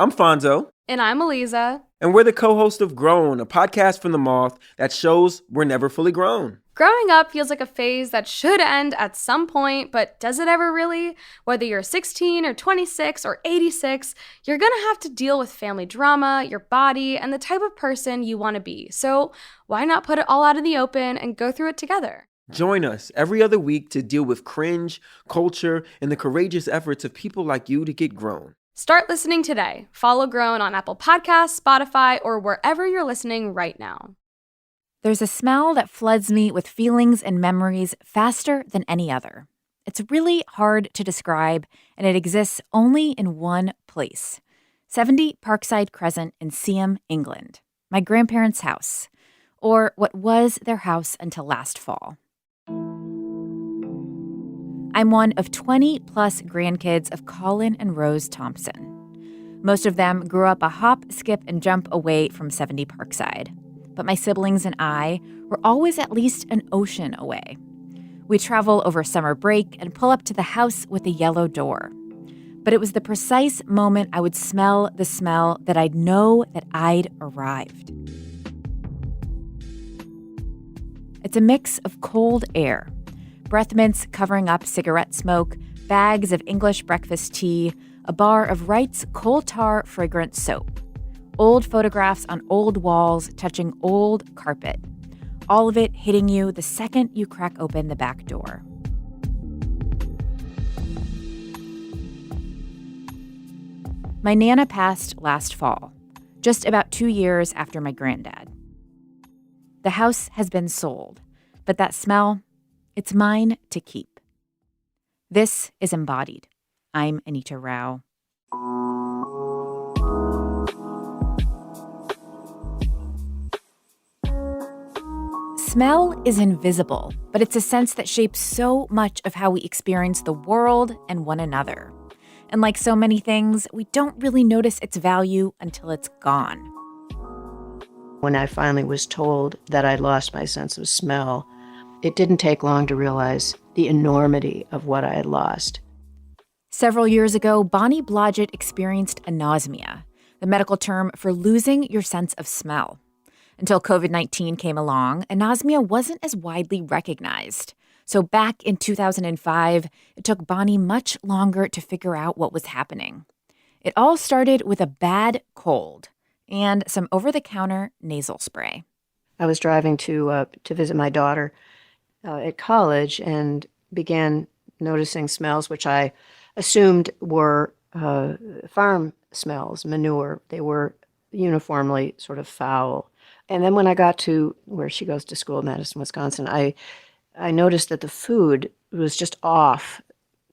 I'm Fonzo. And I'm Eliza. And we're the co-host of Grown, a podcast from the Moth that shows we're never fully grown. Growing up feels like a phase that should end at some point, but does it ever really? Whether you're 16 or 26 or 86, you're gonna have to deal with family drama, your body, and the type of person you want to be. So why not put it all out in the open and go through it together? Join us every other week to deal with cringe, culture, and the courageous efforts of people like you to get grown. Start listening today. Follow Grown on Apple Podcasts, Spotify, or wherever you're listening right now. There's a smell that floods me with feelings and memories faster than any other. It's really hard to describe, and it exists only in one place. 70 Parkside Crescent in Seaham, England. My grandparents' house. Or what was their house until last fall. I'm one of 20-plus grandkids of Colin and Rose Thompson. Most of them grew up a hop, skip, and jump away from 70 Parkside. But my siblings and I were always at least an ocean away. We'd travel over summer break and pull up to the house with a yellow door. But it was the precise moment I would smell the smell that I'd know that I'd arrived. It's a mix of cold air, breath mints covering up cigarette smoke, bags of English breakfast tea, a bar of Wright's coal tar fragrant soap, old photographs on old walls touching old carpet, all of it hitting you the second you crack open the back door. My Nana passed last fall, just about 2 years after my granddad. The house has been sold, but that smell, it's mine to keep. This is Embodied. I'm Anita Rao. Smell is invisible, but it's a sense that shapes so much of how we experience the world and one another. And like so many things, we don't really notice its value until it's gone. When I finally was told that I'd lost my sense of smell, it didn't take long to realize the enormity of what I had lost. Several years ago, Bonnie Blodgett experienced anosmia, the medical term for losing your sense of smell. Until COVID-19 came along, anosmia wasn't as widely recognized. So back in 2005, it took Bonnie much longer to figure out what was happening. It all started with a bad cold and some over-the-counter nasal spray. I was driving to visit my daughter at college and began noticing smells which I assumed were farm smells, manure. They were uniformly sort of foul. And then when I got to where she goes to school, Madison, Wisconsin, I noticed that the food was just off.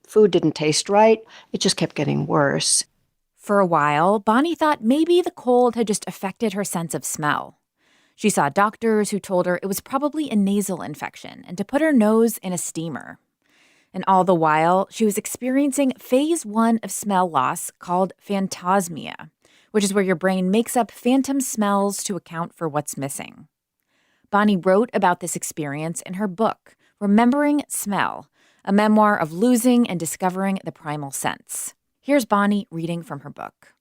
Food didn't taste right. It just kept getting worse. For a while, Bonnie thought maybe the cold had just affected her sense of smell. She saw doctors who told her it was probably a nasal infection and to put her nose in a steamer. And all the while, she was experiencing phase 1 of smell loss called phantosmia, which is where your brain makes up phantom smells to account for what's missing. Bonnie wrote about this experience in her book, Remembering Smell, a memoir of losing and discovering the primal sense. Here's Bonnie reading from her book.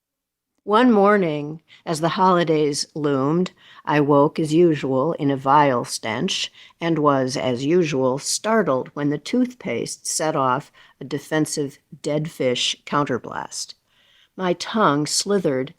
One morning, as the holidays loomed, I woke as usual in a vile stench and was, as usual, startled when the toothpaste set off a defensive dead fish counterblast. My tongue slithered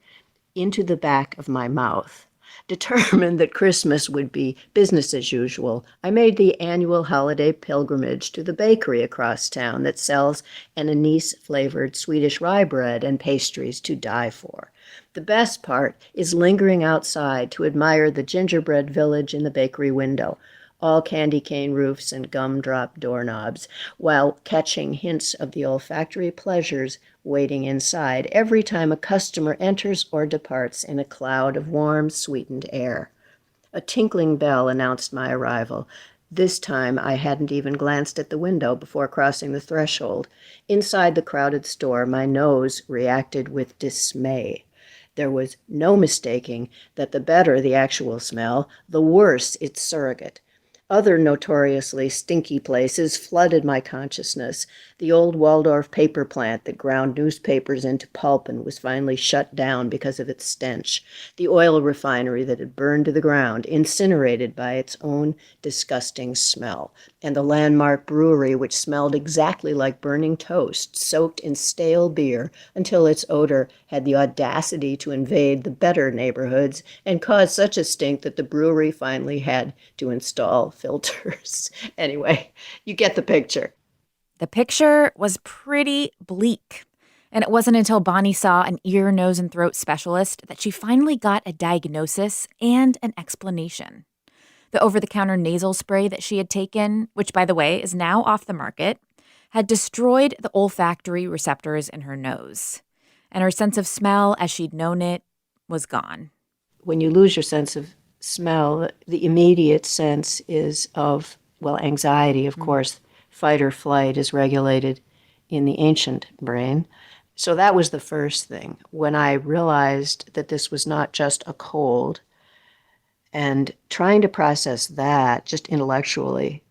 into the back of my mouth. Determined that Christmas would be business as usual, I made the annual holiday pilgrimage to the bakery across town that sells an anise-flavored Swedish rye bread and pastries to die for. The best part is lingering outside to admire the gingerbread village in the bakery window, all candy cane roofs and gumdrop doorknobs, while catching hints of the olfactory pleasures waiting inside every time a customer enters or departs in a cloud of warm, sweetened air. A tinkling bell announced my arrival. This time I hadn't even glanced at the window before crossing the threshold. Inside the crowded store, my nose reacted with dismay. There was no mistaking that the better the actual smell, the worse its surrogate. Other notoriously stinky places flooded my consciousness. The old Waldorf paper plant that ground newspapers into pulp and was finally shut down because of its stench. The oil refinery that had burned to the ground, incinerated by its own disgusting smell. And the landmark brewery, which smelled exactly like burning toast, soaked in stale beer until its odor had the audacity to invade the better neighborhoods and cause such a stink that the brewery finally had to install filters. Anyway, you get the picture. The picture was pretty bleak. And it wasn't until Bonnie saw an ear, nose, and throat specialist that she finally got a diagnosis and an explanation. The over-the-counter nasal spray that she had taken, which, by the way, is now off the market, had destroyed the olfactory receptors in her nose. And her sense of smell, as she'd known it, was gone. When you lose your sense of smell, the immediate sense is of, well, anxiety, of course. Fight or flight is regulated in the ancient brain. So that was the first thing. When I realized that this was not just a cold, and trying to process that just intellectually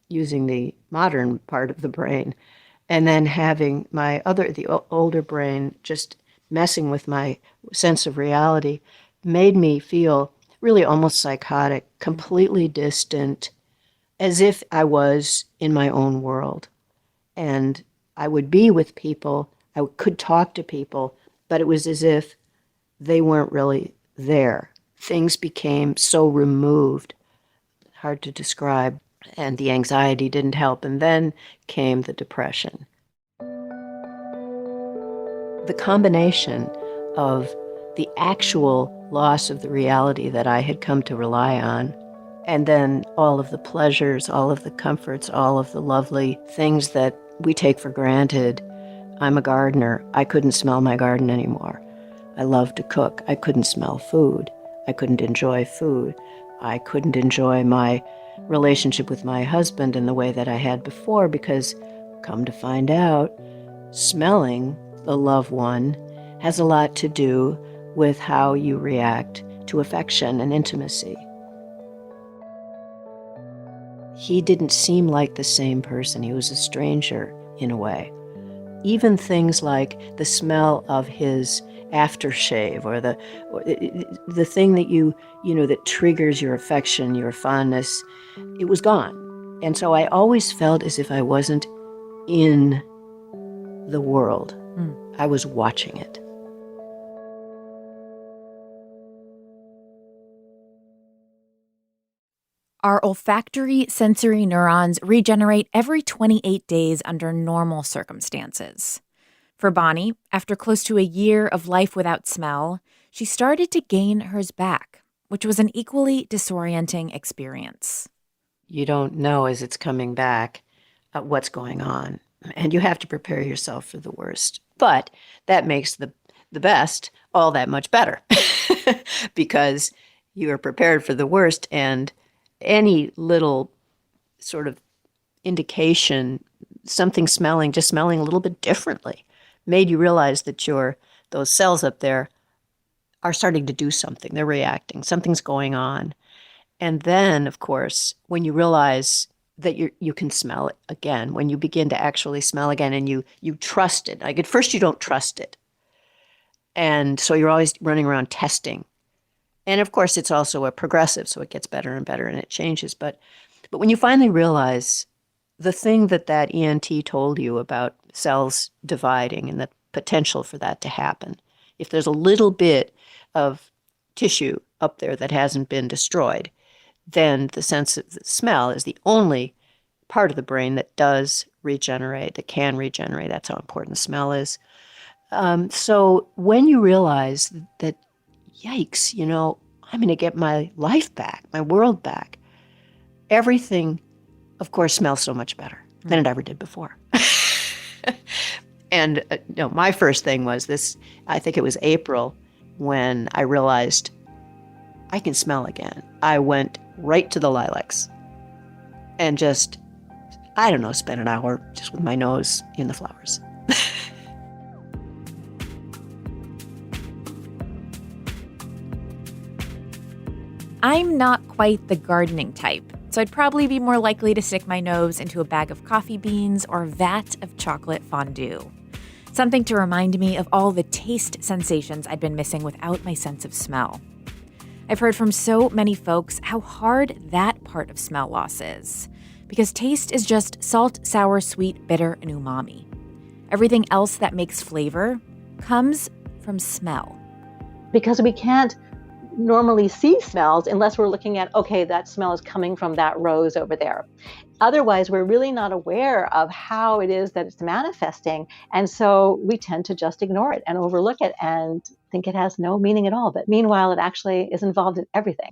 using the modern part of the brain, and then having the older brain just messing with my sense of reality, made me feel really almost psychotic, completely distant, as if I was in my own world. And I would be with people, I could talk to people, but it was as if they weren't really there. Things became so removed, hard to describe, and the anxiety didn't help. And then came the depression. The combination of the actual loss of the reality that I had come to rely on, and then all of the pleasures, all of the comforts, all of the lovely things that we take for granted. I'm a gardener. I couldn't smell my garden anymore. I love to cook. I couldn't smell food. I couldn't enjoy food. I couldn't enjoy my relationship with my husband in the way that I had before because, come to find out, smelling the loved one has a lot to do with how you react to affection and intimacy. He didn't seem like the same person. He was a stranger in a way. Even things like the smell of his aftershave or the thing that that triggers your affection, your fondness, it was gone. And so I always felt as if I wasn't in the world. I was watching it. Our olfactory sensory neurons regenerate every 28 days under normal circumstances. For Bonnie, after close to a year of life without smell, she started to gain hers back, which was an equally disorienting experience. You don't know as it's coming back what's going on, and you have to prepare yourself for the worst. But that makes the best all that much better because you are prepared for the worst, and any little sort of indication, something smelling, just smelling a little bit differently, made you realize that those cells up there are starting to do something. They're reacting. Something's going on. And then, of course, when you realize that you can smell it again, when you begin to actually smell again and you trust it. Like at first you don't trust it. And so you're always running around testing. And of course, it's also a progressive, so it gets better and better and it changes. But when you finally realize the thing that ENT told you about cells dividing and the potential for that to happen, if there's a little bit of tissue up there that hasn't been destroyed, then the sense of the smell is the only part of the brain that does regenerate, that can regenerate. That's how important smell is. So when you realize that, yikes, I'm going to get my life back, my world back, everything, of course, smells so much better than it ever did before. And my first thing was this, I think it was April, when I realized I can smell again. I went right to the lilacs and just, spent an hour just with my nose in the flowers. I'm not quite the gardening type, so I'd probably be more likely to stick my nose into a bag of coffee beans or a vat of chocolate fondue. Something to remind me of all the taste sensations I'd been missing without my sense of smell. I've heard from so many folks how hard that part of smell loss is, because taste is just salt, sour, sweet, bitter, and umami. Everything else that makes flavor comes from smell. Because we can't normally see smells unless we're looking at, okay, that smell is coming from that rose over there. Otherwise, we're really not aware of how it is that it's manifesting. And so we tend to just ignore it and overlook it and think it has no meaning at all. But meanwhile, it actually is involved in everything.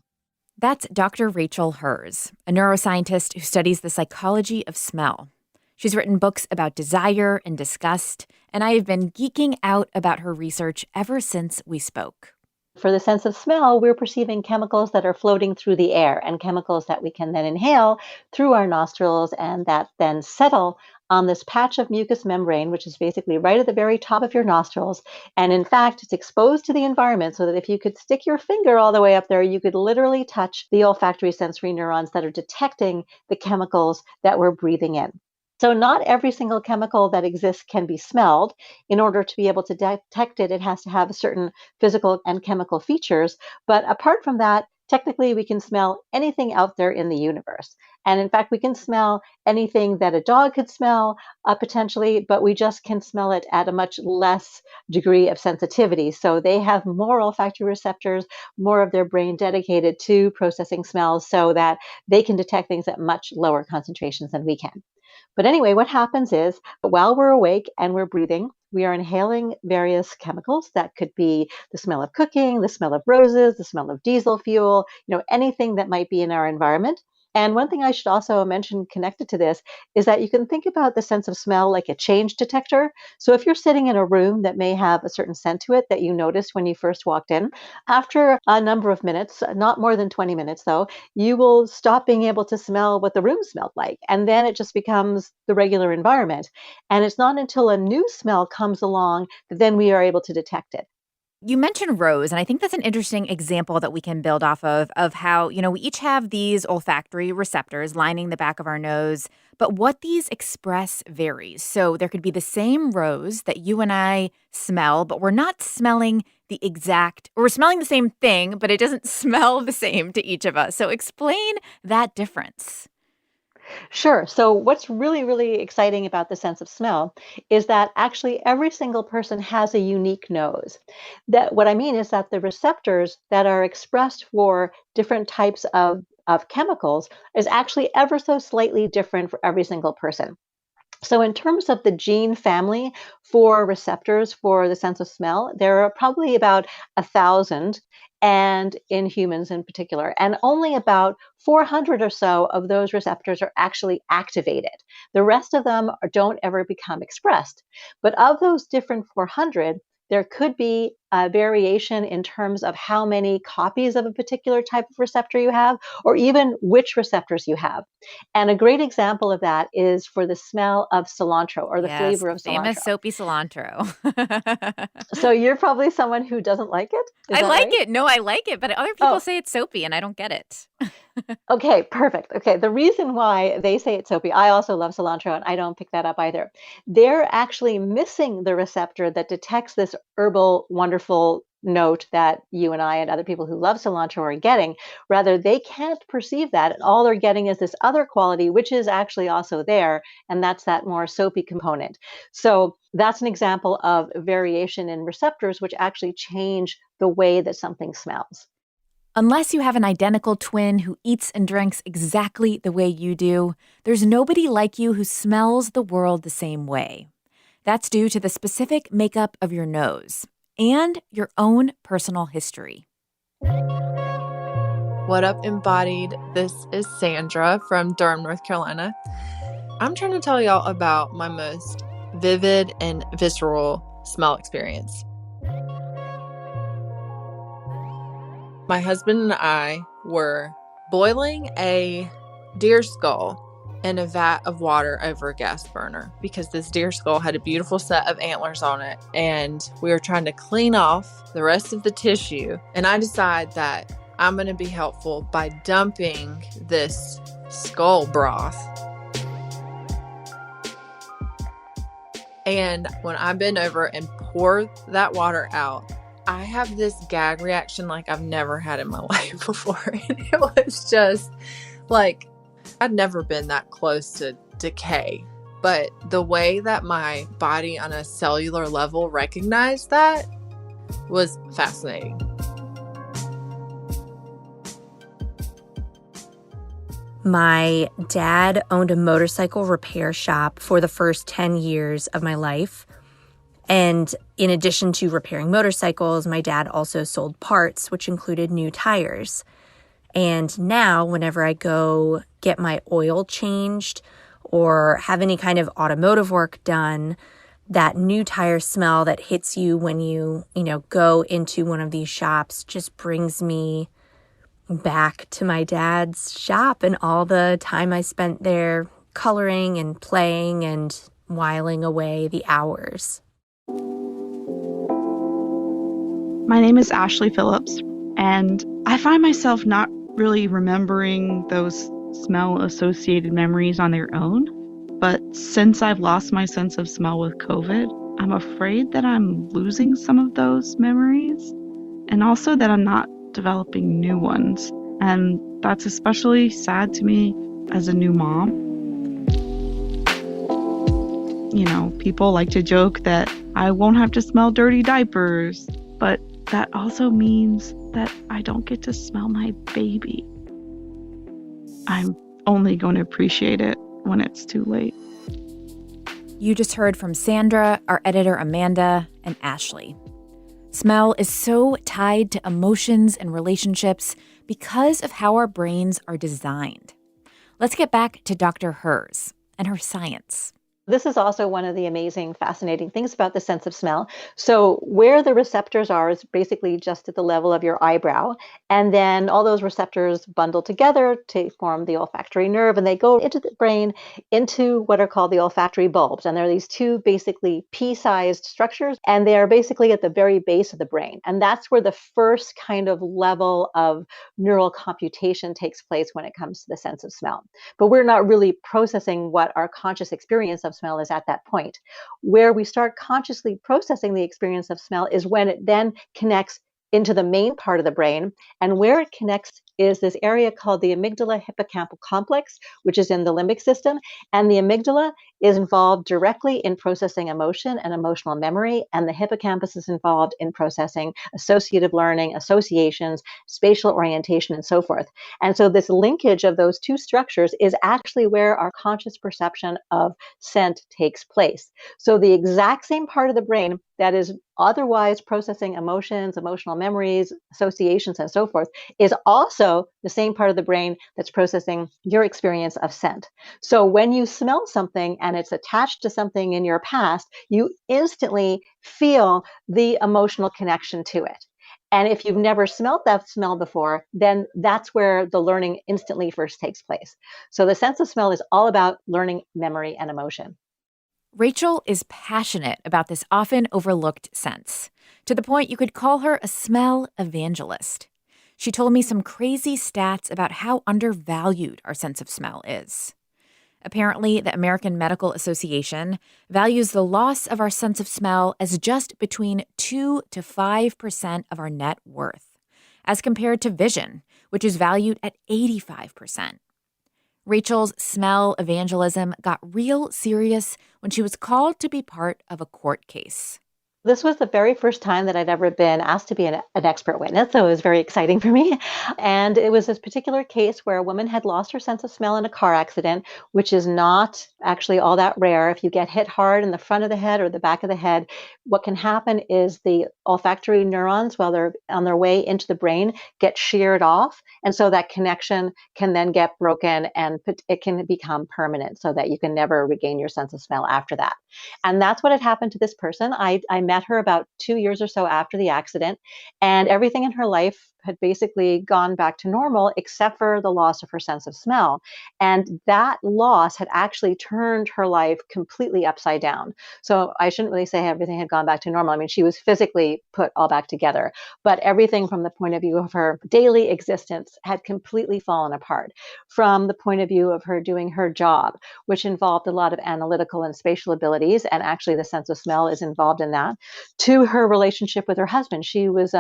That's Dr. Rachel Herz, a neuroscientist who studies the psychology of smell. She's written books about desire and disgust, and I have been geeking out about her research ever since we spoke. For the sense of smell, we're perceiving chemicals that are floating through the air and chemicals that we can then inhale through our nostrils and that then settle on this patch of mucous membrane, which is basically right at the very top of your nostrils. And in fact, it's exposed to the environment so that if you could stick your finger all the way up there, you could literally touch the olfactory sensory neurons that are detecting the chemicals that we're breathing in. So not every single chemical that exists can be smelled. In order to be able to detect it, it has to have certain physical and chemical features. But apart from that, technically we can smell anything out there in the universe. And in fact, we can smell anything that a dog could smell potentially, but we just can smell it at a much less degree of sensitivity. So they have more olfactory receptors, more of their brain dedicated to processing smells so that they can detect things at much lower concentrations than we can. But anyway, what happens is while we're awake and we're breathing, we are inhaling various chemicals that could be the smell of cooking, the smell of roses, the smell of diesel fuel, anything that might be in our environment. And one thing I should also mention connected to this is that you can think about the sense of smell like a change detector. So if you're sitting in a room that may have a certain scent to it that you noticed when you first walked in, after a number of minutes, not more than 20 minutes though, you will stop being able to smell what the room smelled like. And then it just becomes the regular environment. And it's not until a new smell comes along that then we are able to detect it. You mentioned rose, and I think that's an interesting example that we can build off of how, we each have these olfactory receptors lining the back of our nose, but what these express varies. So there could be the same rose that you and I smell, but we're not smelling we're smelling the same thing, but it doesn't smell the same to each of us. So explain that difference. Sure. So what's really, really exciting about the sense of smell is that actually every single person has a unique nose. That what I mean is that the receptors that are expressed for different types of chemicals is actually ever so slightly different for every single person. So in terms of the gene family for receptors for the sense of smell, there are probably about 1,000, and in humans in particular, and only about 400 or so of those receptors are actually activated. The rest of them don't ever become expressed. But of those different 400, there could be a variation in terms of how many copies of a particular type of receptor you have, or even which receptors you have. And a great example of that is for the smell of cilantro or the flavor of cilantro. Famous soapy cilantro. So you're probably someone who doesn't like it? I like it. No, I like it, but other people say it's soapy and I don't get it. Okay, perfect. Okay, the reason why they say it's soapy, I also love cilantro and I don't pick that up either. They're actually missing the receptor that detects this herbal, wonderful note that you and I and other people who love cilantro are getting. Rather, they can't perceive that. And all they're getting is this other quality, which is actually also there. And that's that more soapy component. So that's an example of variation in receptors, which actually change the way that something smells. Unless you have an identical twin who eats and drinks exactly the way you do, there's nobody like you who smells the world the same way. That's due to the specific makeup of your nose and your own personal history. What up, Embodied? This is Sandra from Durham, North Carolina. I'm trying to tell y'all about my most vivid and visceral smell experience. My husband and I were boiling a deer skull in a vat of water over a gas burner because this deer skull had a beautiful set of antlers on it, and we were trying to clean off the rest of the tissue. And I decide that I'm going to be helpful by dumping this skull broth. And when I bend over and pour that water out, I have this gag reaction like I've never had in my life before. And it was just like, I'd never been that close to decay. But the way that my body on a cellular level recognized that was fascinating. My dad owned a motorcycle repair shop for the first 10 years of my life. And in addition to repairing motorcycles, my dad also sold parts, which included new tires. And now, whenever I go get my oil changed or have any kind of automotive work done, that new tire smell that hits you when you go into one of these shops just brings me back to my dad's shop and all the time I spent there coloring and playing and whiling away the hours. My name is Ashley Phillips, and I find myself not really remembering those smell-associated memories on their own. But since I've lost my sense of smell with COVID, I'm afraid that I'm losing some of those memories, and also that I'm not developing new ones. And that's especially sad to me as a new mom. People like to joke that I won't have to smell dirty diapers, but that also means that I don't get to smell my baby. I'm only going to appreciate it when it's too late. You just heard from Sandra, our editor Amanda, and Ashley. Smell is so tied to emotions and relationships because of how our brains are designed. Let's get back to Dr. Hers and her science. This is also one of the amazing, fascinating things about the sense of smell. So where the receptors are is basically just at the level of your eyebrow. And then all those receptors bundle together to form the olfactory nerve, and they go into the brain into what are called the olfactory bulbs. And there are these two basically pea-sized structures, and they are basically at the very base of the brain. And that's where the first kind of level of neural computation takes place when it comes to the sense of smell. But we're not really processing what our conscious experience of smell is at that point. Where we start consciously processing the experience of smell is when it then connects into the main part of the brain. And where it connects is this area called the amygdala hippocampal complex, which is in the limbic system. And the amygdala is involved directly in processing emotion and emotional memory. And the hippocampus is involved in processing associative learning, associations, spatial orientation, and so forth. And so this linkage of those two structures is actually where our conscious perception of scent takes place. So the exact same part of the brain that is otherwise processing emotions, emotional memories, associations, and so forth is also the same part of the brain that's processing your experience of scent. So when you smell something and it's attached to something in your past, you instantly feel the emotional connection to it. And if you've never smelled that smell before, then that's where the learning instantly first takes place. So the sense of smell is all about learning, memory, and emotion. Rachel is passionate about this often overlooked sense, to the point you could call her a smell evangelist. She told me some crazy stats about how undervalued our sense of smell is. Apparently, the American Medical Association values the loss of our sense of smell as just between 2 to 5% of our net worth, as compared to vision, which is valued at 85%. Rachel's smell evangelism got real serious when she was called to be part of a court case. This was the very first time that I'd ever been asked to be an expert witness, so it was very exciting for me. And it was this particular case where a woman had lost her sense of smell in a car accident, which is not actually all that rare. If you get hit hard in the front of the head or the back of the head, what can happen is the olfactory neurons, while they're on their way into the brain, get sheared off. And so that connection can then get broken and it can become permanent so that you can never regain your sense of smell after that. And that's what had happened to this person. I met her about 2 years or so after the accident, and everything in her life had basically gone back to normal, except for the loss of her sense of smell. And that loss had actually turned her life completely upside down. So I shouldn't really say everything had gone back to normal. I mean, she was physically put all back together, but everything from the point of view of her daily existence had completely fallen apart. From the point of view of her doing her job, which involved a lot of analytical and spatial abilities, and actually the sense of smell is involved in that, to her relationship with her husband. She was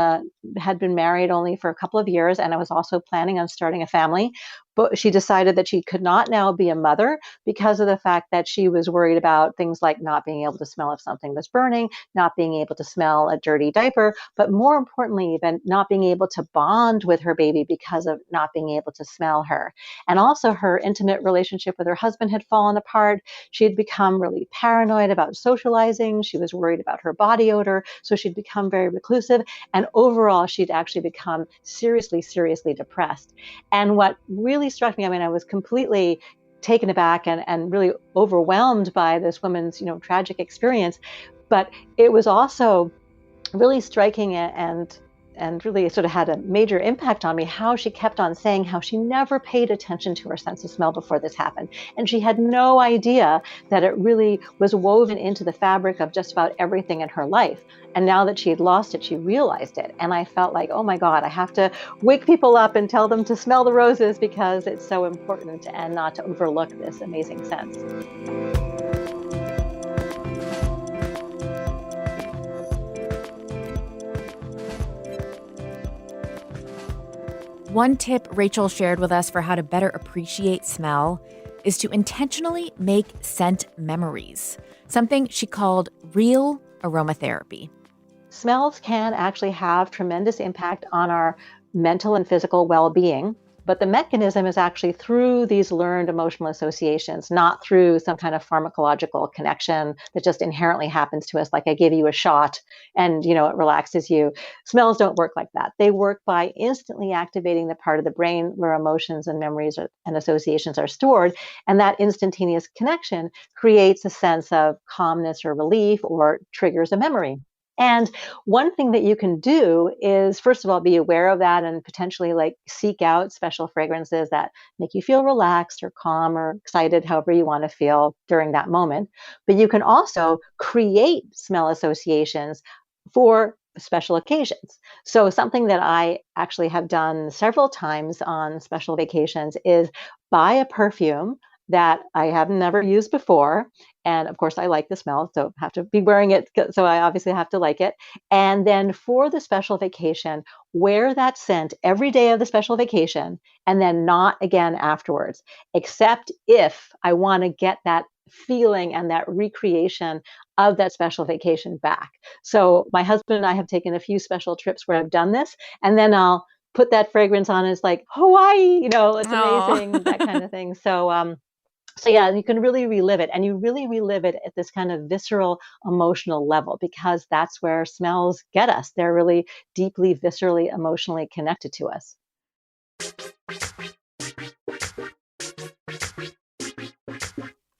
had been married only for a couple of years, and I was also planning on starting a family. But she decided that she could not now be a mother because of the fact that she was worried about things like not being able to smell if something was burning, not being able to smell a dirty diaper, but more importantly, even not being able to bond with her baby because of not being able to smell her. And also her intimate relationship with her husband had fallen apart. She had become really paranoid about socializing. She was worried about her body odor. So she'd become very reclusive. And overall, she'd actually become seriously, seriously depressed. And what really struck me, I mean, I was completely taken aback and really overwhelmed by this woman's, tragic experience. But it was also really striking and really sort of had a major impact on me how she kept on saying how she never paid attention to her sense of smell before this happened. And she had no idea that it really was woven into the fabric of just about everything in her life. And now that she had lost it, she realized it. And I felt like, oh my God, I have to wake people up and tell them to smell the roses because it's so important and not to overlook this amazing sense. One tip Rachel shared with us for how to better appreciate smell is to intentionally make scent memories, something she called real aromatherapy. Smells can actually have tremendous impact on our mental and physical well-being, but the mechanism is actually through these learned emotional associations, not through some kind of pharmacological connection that just inherently happens to us, like I give you a shot and it relaxes you. Smells don't work like that. They work by instantly activating the part of the brain where emotions and memories and associations are stored, and that instantaneous connection creates a sense of calmness or relief or triggers a memory. And one thing that you can do is, first of all, be aware of that and potentially seek out special fragrances that make you feel relaxed or calm or excited, however you want to feel during that moment. But you can also create smell associations for special occasions. So something that I actually have done several times on special vacations is buy a perfume that I have never used before. And of course, I like the smell, so I have to be wearing it. So I obviously have to like it. And then for the special vacation, wear that scent every day of the special vacation and then not again afterwards, except if I want to get that feeling and that recreation of that special vacation back. So my husband and I have taken a few special trips where I've done this, and then I'll put that fragrance on. It's like Hawaii, it's amazing, that kind of thing. So yeah, you can really relive it, and you really relive it at this kind of visceral emotional level, because that's where smells get us. They're really deeply, viscerally, emotionally connected to us.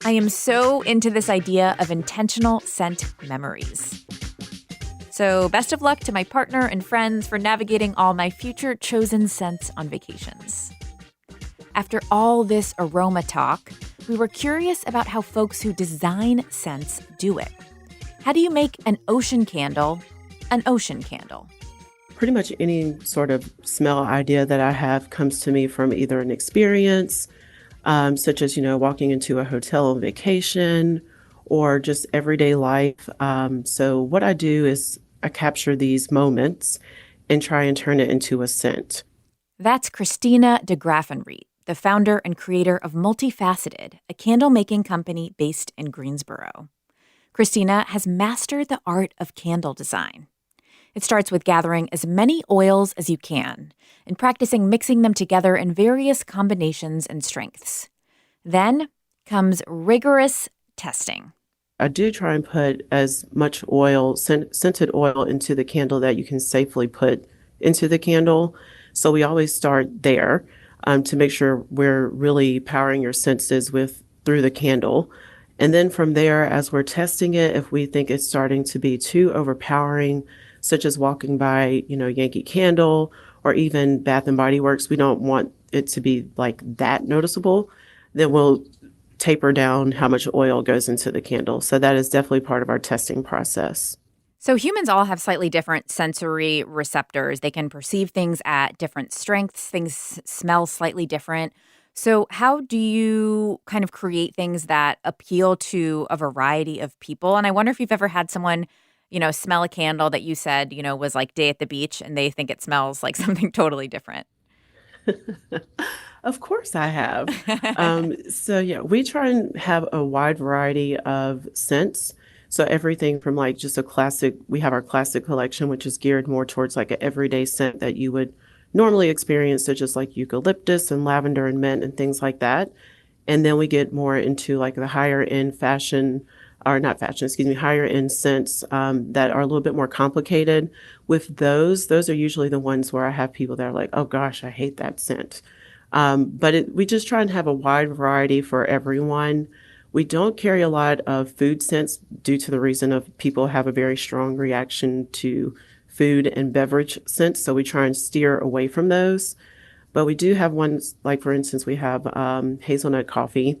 I am so into this idea of intentional scent memories. So best of luck to my partner and friends for navigating all my future chosen scents on vacations. After all this aroma talk, we were curious about how folks who design scents do it. How do you make an ocean candle an ocean candle? Pretty much any sort of smell idea that I have comes to me from either an experience, such as, walking into a hotel on vacation or just everyday life. So what I do is I capture these moments and try and turn it into a scent. That's Christina de Graffenried, the founder and creator of Multifaceted, a candle-making company based in Greensboro. Christina has mastered the art of candle design. It starts with gathering as many oils as you can and practicing mixing them together in various combinations and strengths. Then comes rigorous testing. I do try and put as much oil, scented oil, into the candle that you can safely put into the candle. So we always start there to make sure we're really powering your senses through the candle. And then from there, as we're testing it, if we think it's starting to be too overpowering, such as walking by, Yankee Candle or even Bath and Body Works, we don't want it to be like that noticeable, then we'll taper down how much oil goes into the candle. So that is definitely part of our testing process. So humans all have slightly different sensory receptors. They can perceive things at different strengths. Things smell slightly different. So how do you kind of create things that appeal to a variety of people? And I wonder if you've ever had someone, smell a candle that you said, was like day at the beach, and they think it smells like something totally different. Of course I have. So we try and have a wide variety of scents. So everything from like just we have our classic collection, which is geared more towards like an everyday scent that you would normally experience, such as like eucalyptus and lavender and mint and things like that. And then we get more into like the higher end higher end scents that are a little bit more complicated. With those are usually the ones where I have people that are like, oh gosh, I hate that scent. But we just try and have a wide variety for everyone. We don't carry a lot of food scents due to the reason of people have a very strong reaction to food and beverage scents. So we try and steer away from those. But we do have ones, like for instance, we have hazelnut coffee.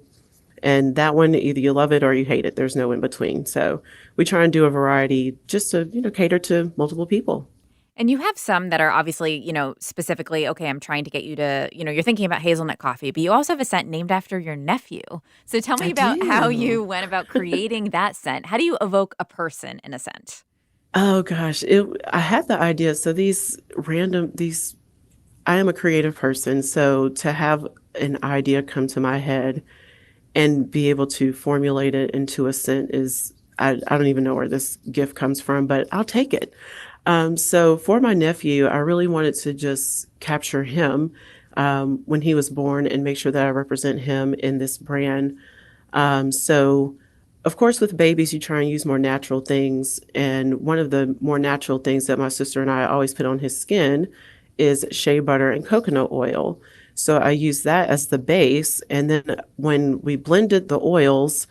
And that one, either you love it or you hate it. There's no in between. So we try and do a variety just to, cater to multiple people. And you have some that are obviously, specifically, okay, I'm trying to get you to, you're thinking about hazelnut coffee, but you also have a scent named after your nephew. So tell me about how you went about creating that scent. How do you evoke a person in a scent? Oh gosh, I had the idea. So I am a creative person. So to have an idea come to my head and be able to formulate it into a scent I don't even know where this gift comes from, but I'll take it. So for my nephew, I really wanted to just capture him when he was born and make sure that I represent him in this brand. So of course, with babies, you try and use more natural things. And one of the more natural things that my sister and I always put on his skin is shea butter and coconut oil. So I use that as the base. And then when we blended the oils,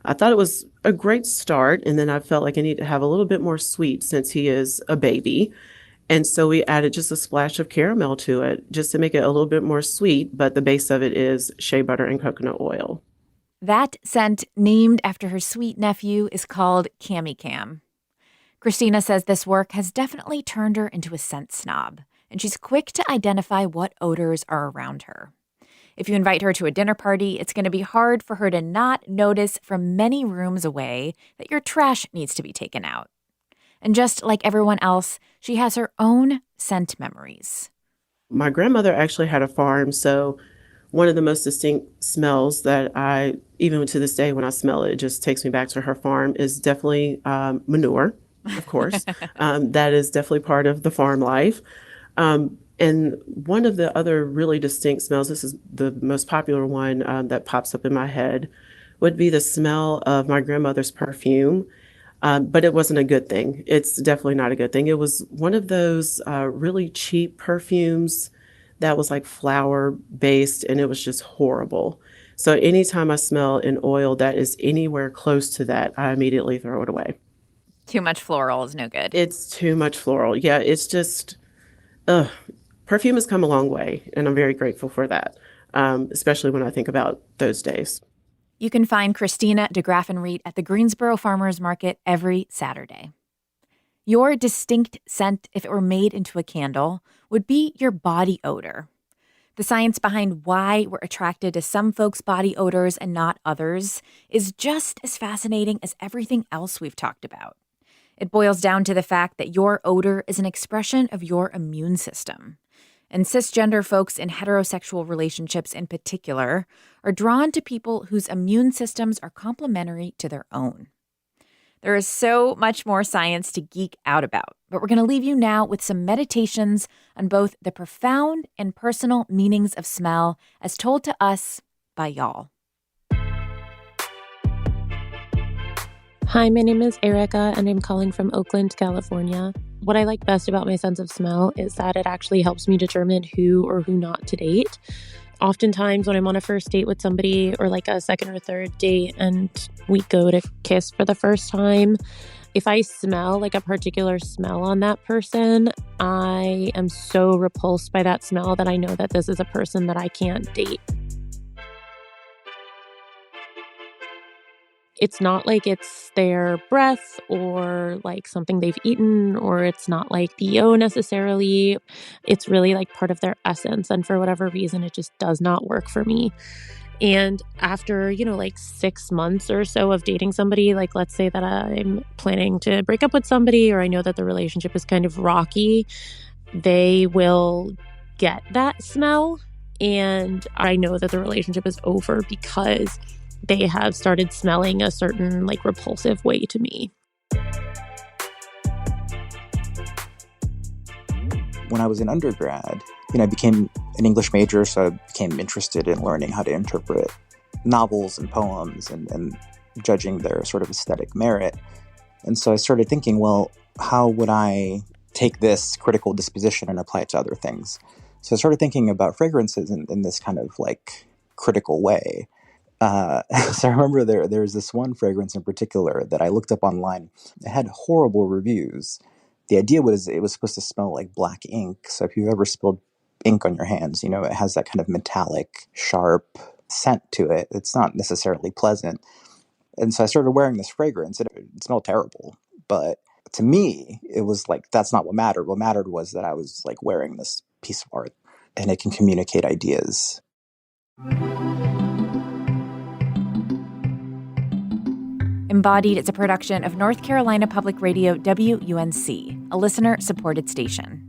I thought it was a great start. And then I felt like I need to have a little bit more sweet since he is a baby. And so we added just a splash of caramel to it just to make it a little bit more sweet. But the base of it is shea butter and coconut oil. That scent, named after her sweet nephew, is called Cami Cam. Christina says this work has definitely turned her into a scent snob, and she's quick to identify what odors are around her. If you invite her to a dinner party, it's going to be hard for her to not notice from many rooms away that your trash needs to be taken out. And just like everyone else, she has her own scent memories. My grandmother actually had a farm, so one of the most distinct smells that even to this day, when I smell it, it just takes me back to her farm, is definitely manure, of course. That is definitely part of the farm life. And one of the other really distinct smells, this is the most popular one that pops up in my head, would be the smell of my grandmother's perfume. But it wasn't a good thing. It's definitely not a good thing. It was one of those really cheap perfumes that was like flower based, and it was just horrible. So anytime I smell an oil that is anywhere close to that, I immediately throw it away. Too much floral is no good. It's too much floral. Yeah, it's just, perfume has come a long way, and I'm very grateful for that, especially when I think about those days. You can find Christina de Graffenried at the Greensboro Farmers Market every Saturday. Your distinct scent, if it were made into a candle, would be your body odor. The science behind why we're attracted to some folks' body odors and not others is just as fascinating as everything else we've talked about. It boils down to the fact that your odor is an expression of your immune system. And cisgender folks in heterosexual relationships in particular are drawn to people whose immune systems are complementary to their own. There is so much more science to geek out about, but we're going to leave you now with some meditations on both the profound and personal meanings of smell as told to us by y'all. Hi, my name is Erica, and I'm calling from Oakland, California. What I like best about my sense of smell is that it actually helps me determine who or who not to date. Oftentimes when I'm on a first date with somebody or like a second or third date and we go to kiss for the first time, If I smell like a particular smell on that person, I am so repulsed by that smell that I know that this is a person that I can't date. It's not like it's their breath or like something they've eaten, or it's not like BO necessarily. It's really like part of their essence. And for whatever reason, it just does not work for me. And after, like 6 months or so of dating somebody, like let's say that I'm planning to break up with somebody, or I know that the relationship is kind of rocky, they will get that smell. And I know that the relationship is over because they have started smelling a certain like repulsive way to me. When I was an undergrad, I became an English major, so I became interested in learning how to interpret novels and poems and judging their sort of aesthetic merit. And so I started thinking, well, how would I take this critical disposition and apply it to other things? So I started thinking about fragrances in this kind of like critical way. So I remember there was this one fragrance in particular that I looked up online. It had horrible reviews. The idea was it was supposed to smell like black ink. So if you've ever spilled ink on your hands, it has that kind of metallic, sharp scent to it. It's not necessarily pleasant. And so I started wearing this fragrance. It smelled terrible. But to me, it was like, that's not what mattered. What mattered was that I was like wearing this piece of art and it can communicate ideas. Embodied is a production of North Carolina Public Radio WUNC, a listener-supported station.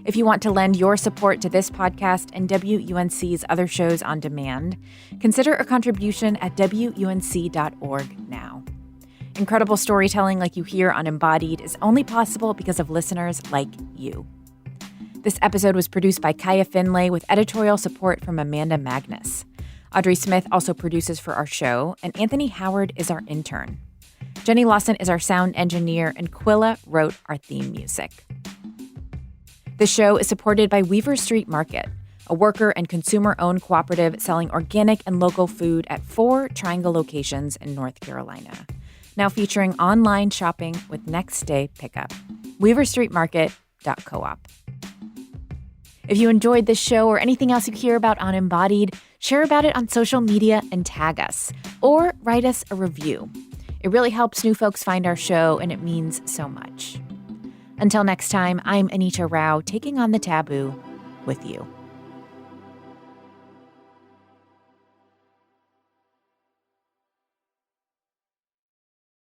If you want to lend your support to this podcast and WUNC's other shows on demand, consider a contribution at WUNC.org now. Incredible storytelling like you hear on Embodied is only possible because of listeners like you. This episode was produced by Kaya Finlay with editorial support from Amanda Magnus. Audrey Smith also produces for our show, and Anthony Howard is our intern. Jenny Lawson is our sound engineer, and Quilla wrote our theme music. The show is supported by Weaver Street Market, a worker and consumer-owned cooperative selling organic and local food at 4 Triangle locations in North Carolina. Now featuring online shopping with next-day pickup. weaverstreetmarket.coop. If you enjoyed this show or anything else you hear about on Embodied, share about it on social media and tag us, or write us a review. It really helps new folks find our show, and it means so much. Until next time, I'm Anita Rao, taking on the taboo with you.